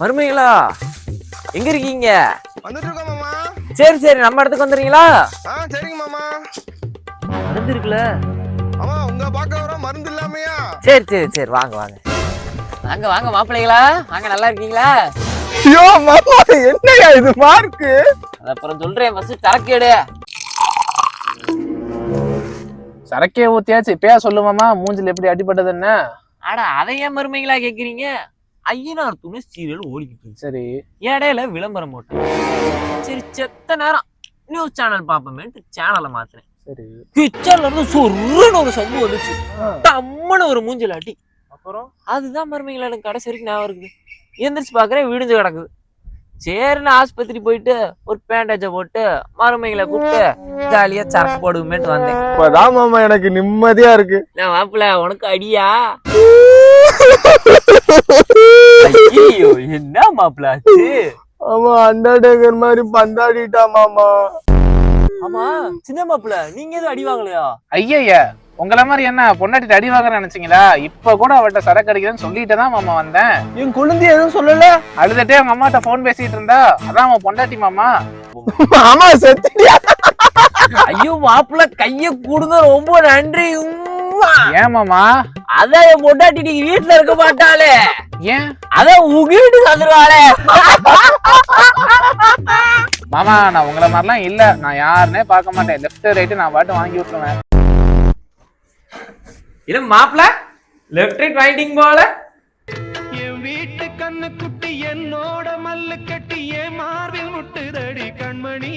மருமைகளா எங்க இருக்கீங்க? வந்துட்டு இருக்கோம் மாமா. சரி சரி, நம்ம இடத்துக்கு வந்துடுறீங்களா? சரிங்க மாமா. மருந்து இருக்குல்ல? ஆமா, உங்க பார்க்க வரோம், மருந்து இல்லாமையா? சரி சரி சரி, வாங்க வாங்க வாங்க வாங்க மாப்பிள்ளைகளா, வாங்க. நல்லா இருக்கீங்களா? ஐயோ மாமா, என்னையா இது மார்க்கு? அப்புறம் சொல்றேன், ஃபர்ஸ்ட் சரக்கு எடு. சரக்கே ஊத்தியாச்சு, இப்பயா சொல்லுமாமா மூஞ்சில எப்படி அடிபட்டது என்ன? ஆடா, அதை ஏன் மருமைகளா கேக்குறீங்க? ஐயனார் துணை சீரியல் ஓடிக்கிட்டு இருக்கு. சரி, இடையில விளம்பரம் போட்டேன். சரி, செத்த நேரம் நியூஸ் சேனல் பாப்போமேன்ட்டு சேனலை மாத்துறேன். சரி. கிச்சன்ல இருந்து சொருன்னு ஒரு சம்பு வந்துச்சு. தம்மனு ஒரு மூஞ்சில அடி. அப்புறம் அதுதான் மருமைகளா எனக்கு கடைசி வரைக்கும் ஞாபகம் இருக்குது. எந்திரிச்சு பாக்குறேன், விடிஞ்சு கிடக்குது. சரின்னு ஆஸ்பத்திரி போயிட்டு ஒரு பேண்டேஜை போட்டு மருமைகளை கூப்பிட்டு ஜாலியா சரக்கு போடுவோமேட்டு வந்தேன். இப்பதான் மாமா எனக்கு நிம்மதியா இருக்கு. நான் மாப்பிள்ள, உனக்கு அடியா? ஐயோ, என்ன மாப்பிள்ள ஆச்சு? ஆமா, அண்டர்டேக்கர் மாதிரி பந்தாடிட்டா மாமா. ஆமா, சின்ன மாப்பிள்ள, நீங்க எதுவும் அடி வாங்கலையா? ஐயா, உங்கள மாதிரி என்ன பொண்டாட்டி அடி வாங்குறேன்னு நினைச்சீங்களா? இப்ப கூட அவட்ட சரக்கு அடிக்கிறேன்னு சொல்லிட்டு தான் மாமா வந்தேன். என் குழந்தை எதுவும் சொல்லல. அழுதுட்டே அவங்க அம்மாட்ட போன் பேசிட்டு இருந்தா, அதான் அவன் பொண்டாட்டி மாமா. மாமா செத்துட்டியா? ஐயோ மாப்பிள்ள, கைய கூடுங்க, ரொம்ப நன்றி. ஏன் மாமா? அதான் என் பொண்டாட்டி நீங்க வீட்டுல இருக்க மாட்டாளே, ஏன்? அதான் உங்க வீட்டுக்கு வந்துருவாளே. மாமா, நான் உங்களை மாதிரிலாம் இல்ல. நான் யாருன்னே பார்க்க மாட்டேன். லெஃப்ட் ரைட்டு நான் பாட்டு வாங்கி விட்டுருவேன். இல்ல மாப்பிள்ள, லெஃப்ட் ரைட் வாங்கிட்டீங்க போல. என் வீட்டு கண்ணு குட்டி என்னோட மல்லு கட்டி என் மார்பில் முட்டுதடி கண்மணி.